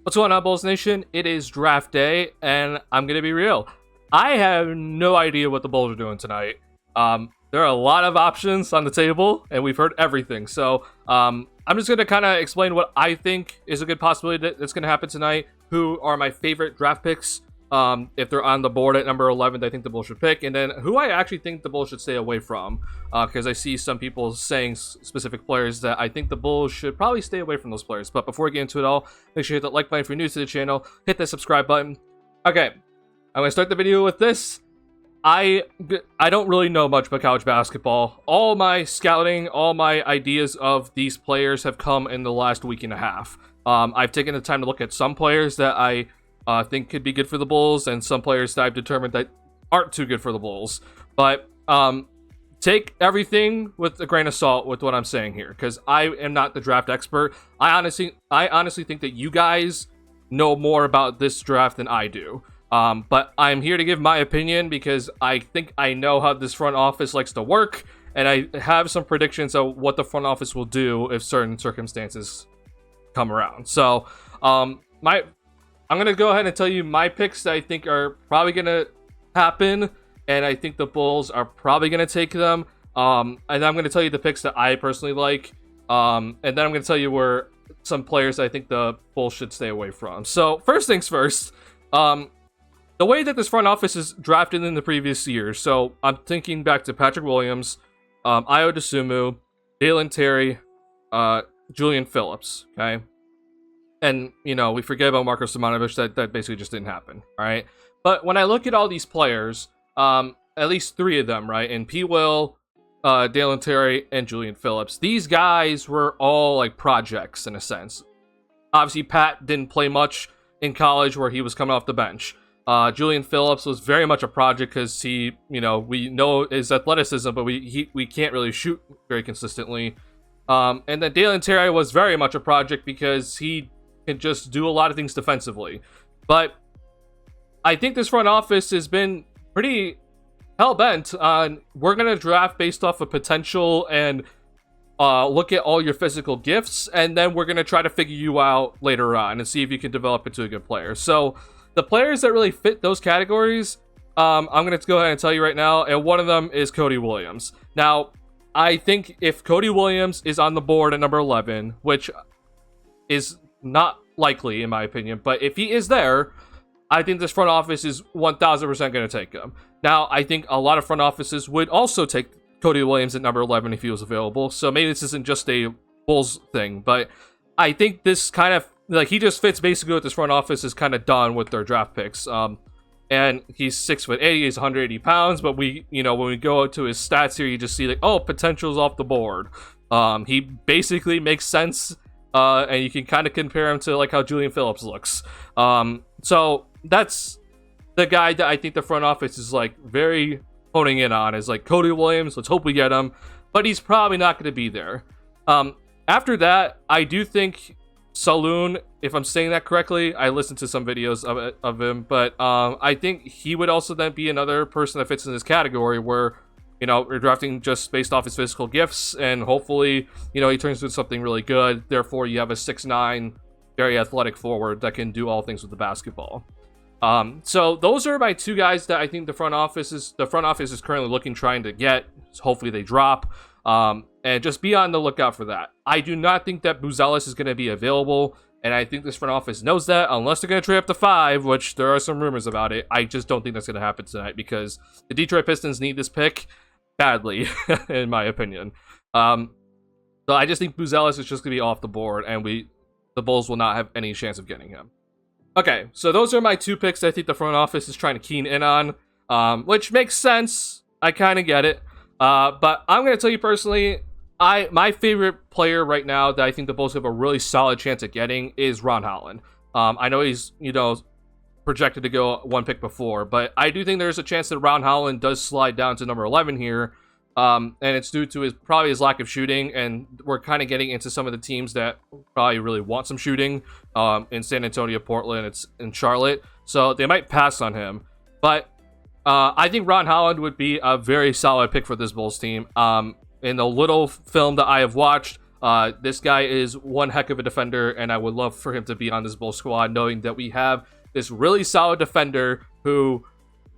What's going on, Bulls Nation? It is draft day, and I'm gonna be real. I have no idea what the Bulls are doing tonight. There are a lot of options on the table, and we've heard everything. So, I'm just gonna kind of explain what I think is a good possibility that's gonna happen tonight. Who are my favorite draft picks? If they're on the board at number 11, I think the Bulls should pick, and then who I actually think the Bulls should stay away from, because I see some people saying specific players that I think the Bulls should probably stay away from those players. But before we get into it all, make sure you hit that like button if you're new to the channel, hit that subscribe button. Okay, I'm gonna start the video with this. I don't really know much about college basketball. All my scouting, all my ideas of these players have come in the last week and a half. I've taken the time to look at some players that I think could be good for the Bulls, and some players that I've determined that aren't too good for the Bulls. But take everything with a grain of salt with what I'm saying here, because I am not the draft expert. I honestly think that you guys know more about this draft than I do. But I'm here to give my opinion because I think I know how this front office likes to work, and I have some predictions of what the front office will do if certain circumstances come around. So, I'm going to go ahead and tell you my picks that I think are probably going to happen, and I think the Bulls are probably going to take them. And I'm going to tell you the picks that I personally like, and then I'm going to tell you where some players I think the Bulls should stay away from. So, first things first, the way that this front office is drafted in the previous years, so I'm thinking back to Patrick Williams, Ayo Dosunmu, Dalen Terry, Julian Phillips, okay? And, you know, we forget about Marko Simonovic, that basically just didn't happen, all right? But when I look at all these players, at least three of them, right, and P. Will, Dalen Terry, and Julian Phillips, these guys were all, like, projects, in a sense. Obviously, Pat didn't play much in college where he was coming off the bench. Julian Phillips was very much a project because he, you know, we know his athleticism, but we can't really shoot very consistently. And then Dalen Terry was very much a project because he can just do a lot of things defensively. But I think this front office has been pretty hell-bent on, we're going to draft based off of potential and look at all your physical gifts, and then we're going to try to figure you out later on and see if you can develop into a good player. So the players that really fit those categories, I'm going to go ahead and tell you right now, and one of them is Cody Williams. Now, I think if Cody Williams is on the board at number 11, which is not likely in my opinion, but if he is there, I think this front office is 1000% going to take him. Now, I think a lot of front offices would also take Cody Williams at number 11 if he was available, so maybe this isn't just a Bulls thing, but I think this kind of, like, he just fits basically what this front office is kind of done with their draft picks. And he's 6'8", he's 180 pounds, but we, you know, when we go to his stats here, you just see like, oh, potential's off the board. He basically makes sense, and you can kind of compare him to like how Julian Phillips looks. So that's the guy that I think the front office is like very honing in on, is like Cody Williams. Let's hope we get him, but he's probably not going to be there. After that, I do think Saloon, if I'm saying that correctly, I listened to some videos of him, but I think he would also then be another person that fits in this category where, you know, we're drafting just based off his physical gifts, and hopefully, you know, he turns into something really good. Therefore, you have a 6'9", very athletic forward that can do all things with the basketball. So those are my two guys that I think the front office is currently trying to get. Hopefully they drop. And just be on the lookout for that. I do not think that Buzelis is going to be available, and I think this front office knows that, unless they're going to trade up to 5, which there are some rumors about it. I just don't think that's going to happen tonight because the Detroit Pistons need this pick badly, in my opinion. So I just think Buzelis is just going to be off the board, and the Bulls will not have any chance of getting him. Okay, so those are my two picks that I think the front office is trying to keen in on, which makes sense. I kind of get it. But I'm going to tell you personally, my favorite player right now that I think the Bulls have a really solid chance at getting is Ron Holland. I know he's, you know, projected to go one pick before, but I do think there's a chance that Ron Holland does slide down to number 11 here. And it's due to probably his lack of shooting, and we're kind of getting into some of the teams that probably really want some shooting, in San Antonio, Portland, and Charlotte. So they might pass on him. But I think Ron Holland would be a very solid pick for this Bulls team. In the little film that I have watched, This guy is one heck of a defender, and I would love for him to be on this Bulls squad, knowing that we have this really solid defender who,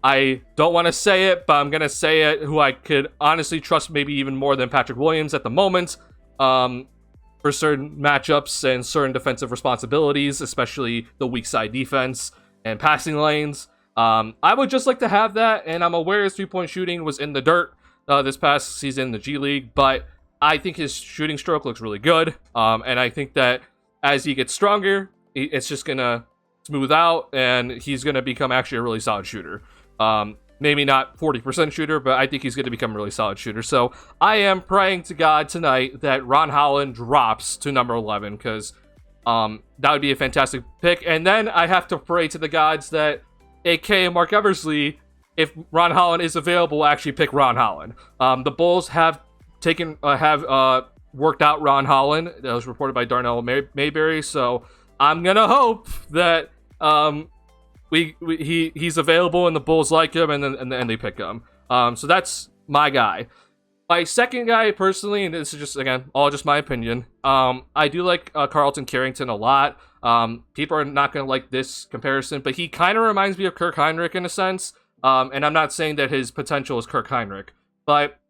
I don't want to say it, but I'm going to say it, who I could honestly trust maybe even more than Patrick Williams at the moment, for certain matchups and certain defensive responsibilities, especially the weak side defense and passing lanes. I would just like to have that, and I'm aware his three-point shooting was in the dirt this past season in the G League, but I think his shooting stroke looks really good, and I think that as he gets stronger, it's just going to smooth out, and he's going to become actually a really solid shooter. Maybe not 40% shooter, but I think he's going to become a really solid shooter. So I am praying to God tonight that Ron Holland drops to number 11, because that would be a fantastic pick. And then I have to pray to the gods that AK and Mark Eversley, if Ron Holland is available, will actually pick Ron Holland. The Bulls have worked out Ron Holland. That was reported by Darnell Mayberry. So I'm gonna hope that he's available and the Bulls like him, and then they pick him. So that's my guy. My second guy, personally, and this is just, again, all just my opinion, I do like Carlton Carrington a lot. People are not going to like this comparison, but he kind of reminds me of Kirk Heinrich in a sense. And I'm not saying that his potential is Kirk Heinrich, but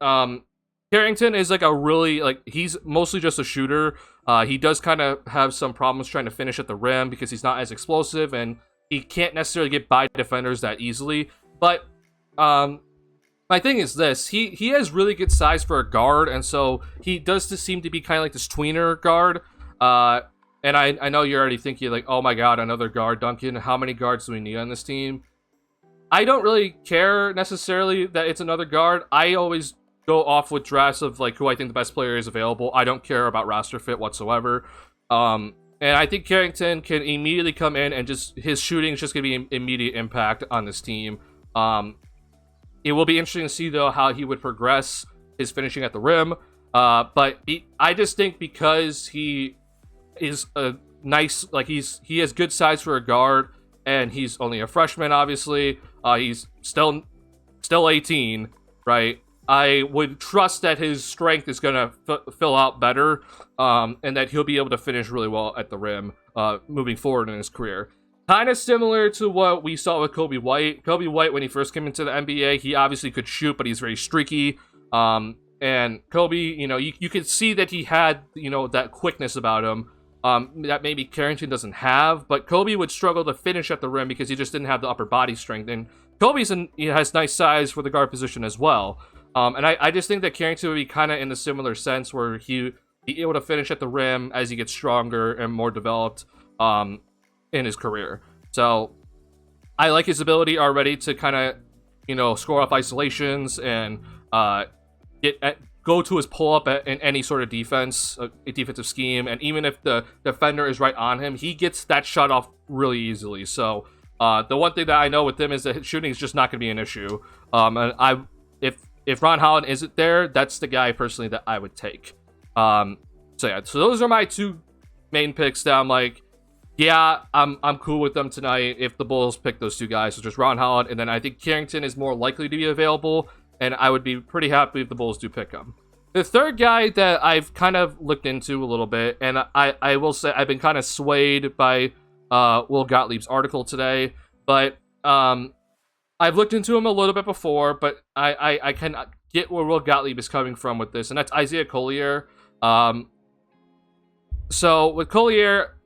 Carrington is like a really, like, he's mostly just a shooter. He does kind of have some problems trying to finish at the rim because he's not as explosive, and he can't necessarily get by defenders that easily. But my thing is this, he has really good size for a guard, and so he does just seem to be kind of like this tweener guard. And I know you're already thinking, like, oh my god, another guard, Duncan. How many guards do we need on this team? I don't really care necessarily that it's another guard. I always go off with drafts of, like, who I think the best player is available. I don't care about roster fit whatsoever. And I think Carrington can immediately come in and just, his shooting is just going to be immediate impact on this team. It will be interesting to see, though, how he would progress his finishing at the rim. But I just think because he is a nice, like, he has good size for a guard, and he's only a freshman, obviously. He's still 18, right? I would trust that his strength is going to fill out better, and that he'll be able to finish really well at the rim moving forward in his career. Kind of similar to what we saw with Kobe White. Kobe White, when he first came into the NBA, he obviously could shoot, but he's very streaky. And Kobe, you could see that he had, that quickness about him that maybe Carrington doesn't have. But Kobe would struggle to finish at the rim because he just didn't have the upper body strength. And he has nice size for the guard position as well. And I just think that Carrington would be kind of in a similar sense, where he'd be able to finish at the rim as he gets stronger and more developed in his career. So I like his ability already to kind of, score off isolations and go to his pull-up in any sort of defensive scheme. And even if the defender is right on him, he gets that shot off really easily. So the one thing that I know with him is that shooting is just not going to be an issue. And if Ron Holland isn't there, that's the guy personally that I would take. So those are my two main picks that I'm like, yeah, I'm cool with them tonight if the Bulls pick those two guys, so just Ron Holland, and then I think Carrington is more likely to be available, and I would be pretty happy if the Bulls do pick him. The third guy that I've kind of looked into a little bit, and I will say I've been kind of swayed by Will Gottlieb's article today, but I've looked into him a little bit before, but I can get where Will Gottlieb is coming from with this, and that's Isaiah Collier. So with Collier,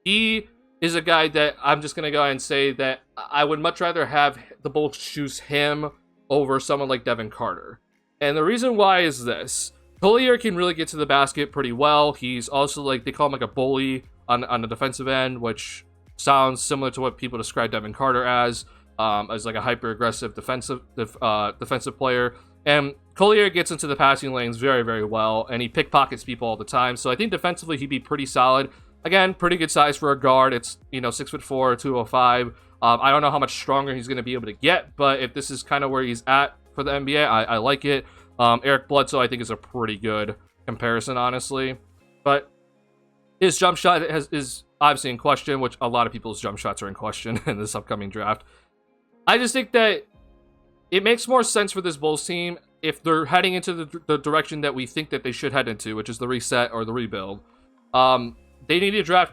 he is a guy that I'm just going to go ahead and say that I would much rather have the Bulls choose him over someone like Devin Carter. And the reason why is this. Collier can really get to the basket pretty well. He's also, like, they call him like a bully on the defensive end, which sounds similar to what people describe Devin Carter as like a hyper-aggressive defensive player. And Collier gets into the passing lanes very, very well, and he pickpockets people all the time. So I think defensively he'd be pretty solid. Again, pretty good size for a guard. It's, 6'4", 205. I don't know how much stronger he's going to be able to get, but if this is kind of where he's at for the NBA, I like it. Eric Bledsoe, I think, is a pretty good comparison, honestly. But his jump shot is obviously in question, which a lot of people's jump shots are in question in this upcoming draft. I just think that it makes more sense for this Bulls team if they're heading into the direction that we think that they should head into, which is the reset or the rebuild, they need to draft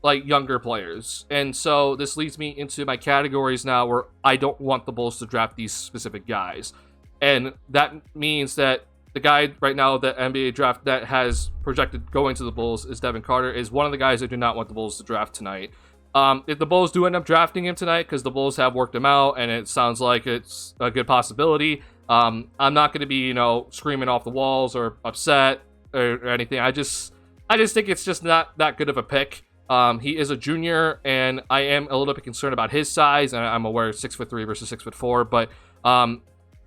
like younger players. And so this leads me into my categories now where I don't want the Bulls to draft these specific guys. And that means that the guy right now that NBA draft that has projected going to the Bulls is Devin Carter, is one of the guys I do not want the Bulls to draft tonight. If the Bulls do end up drafting him tonight, because the Bulls have worked him out and it sounds like it's a good possibility, I'm not going to be, screaming off the walls or upset or anything. I just think it's just not that good of a pick. He is a junior, and I am a little bit concerned about his size, and I'm aware 6'3" versus 6'4", but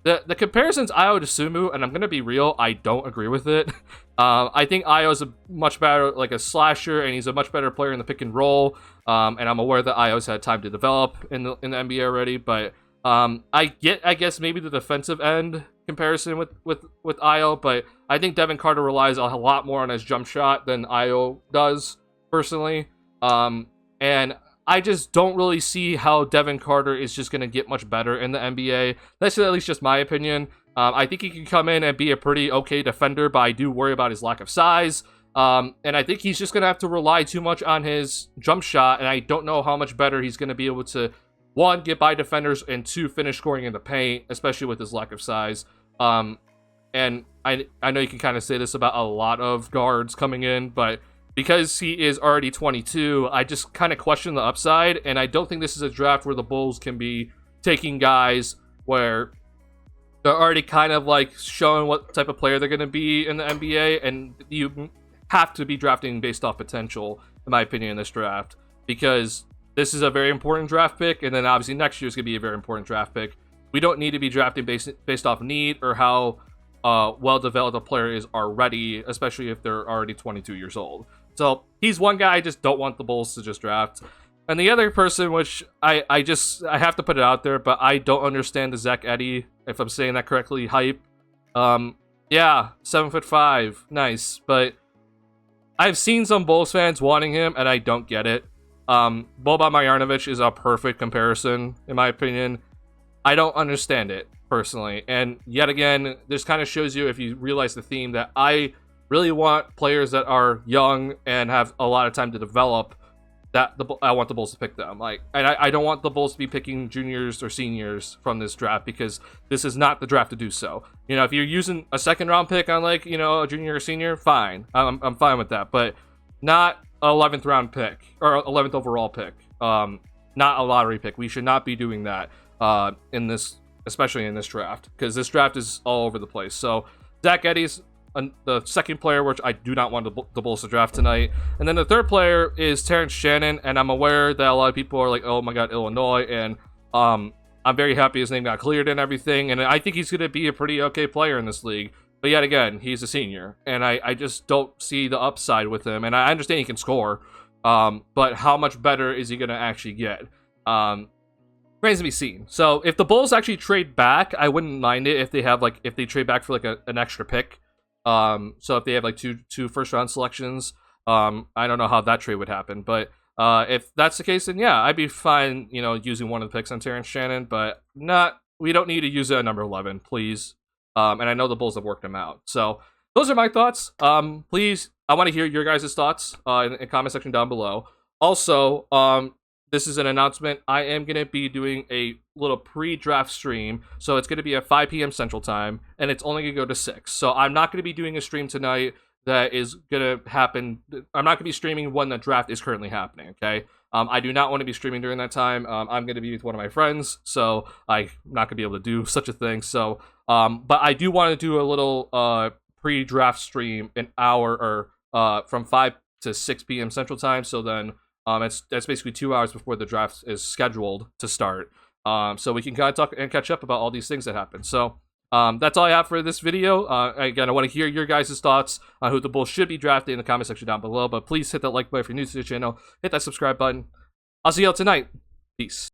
the comparisons Ayo to Sumu, and I'm gonna be real, I don't agree with it. I think Ayo's a much better like a slasher, and he's a much better player in the pick and roll. And I'm aware that Ayo's had time to develop in the NBA already, but I guess maybe the defensive end comparison with Ayo, but I think Devin Carter relies a lot more on his jump shot than Ayo does personally. And I just don't really see how Devin Carter is just going to get much better in the NBA. That's at least just my opinion. I think he can come in and be a pretty okay defender, but I do worry about his lack of size. And I think he's just going to have to rely too much on his jump shot, and I don't know how much better he's going to be able to, one, get by defenders, and two, finish scoring in the paint, especially with his lack of size. And I know you can kind of say this about a lot of guards coming in, but because he is already 22, I just kind of question the upside, and I don't think this is a draft where the Bulls can be taking guys where they're already kind of like showing what type of player they're going to be in the NBA, and you have to be drafting based off potential, in my opinion, in this draft, because this is a very important draft pick, and then obviously next year is going to be a very important draft pick. We don't need to be drafting based off need or how well-developed a player is already, especially if they're already 22 years old. So he's one guy I just don't want the Bulls to just draft. And the other person, which I have to put it out there, but I don't understand the Zach Edey, if I'm saying that correctly, hype. Yeah, 7'5", nice, but I've seen some Bulls fans wanting him, and I don't get it. Boban Marjanovic is a perfect comparison, in my opinion. I don't understand it, personally. And yet again, this kind of shows you, if you realize the theme, that I really want players that are young and have a lot of time to develop, I want the Bulls to pick them. And I don't want the Bulls to be picking juniors or seniors from this draft, because this is not the draft to do so. If you're using a second round pick on a junior or senior, fine. I'm fine with that, but not 11th round pick or 11th overall pick. Not a lottery pick. We should not be doing that especially in this draft, because this draft is all over the place. So Zach Edey's the second player, which I do not want the Bulls to draft tonight. And then the third player is Terrence Shannon, and I'm aware that a lot of people are like, oh my god, Illinois, and I'm very happy his name got cleared and everything, and I think he's going to be a pretty okay player in this league. But yet again, he's a senior, and I just don't see the upside with him, and I understand he can score, but how much better is he going to actually get? Remains to be seen. So if the Bulls actually trade back, I wouldn't mind it if they trade back for an extra pick. So if they have two first round selections, I don't know how that trade would happen, but if that's the case, then yeah, I'd be fine, using one of the picks on Terrence Shannon, but we don't need to use it at number 11, please. And I know the Bulls have worked him out. So those are my thoughts. Please, I want to hear your guys' thoughts in the comment section down below. Also, this is an announcement. I am going to be doing a little pre-draft stream. So it's going to be at 5 p.m. Central Time, and it's only going to go to 6. So I'm not going to be doing a stream tonight that is going to happen. I'm not going to be streaming when the draft is currently happening, okay? I do not want to be streaming during that time. I'm going to be with one of my friends, so I'm not going to be able to do such a thing. So, but I do want to do a little pre-draft stream, an hour or from 5 to 6 p.m. Central Time. So then that's basically 2 hours before the draft is scheduled to start. So we can kind of talk and catch up about all these things that happen. So that's all I have for this video. Again, I want to hear your guys' thoughts on who the Bulls should be drafting in the comment section down below. But please hit that like button if you're new to the channel. Hit that subscribe button. I'll see y'all tonight. Peace.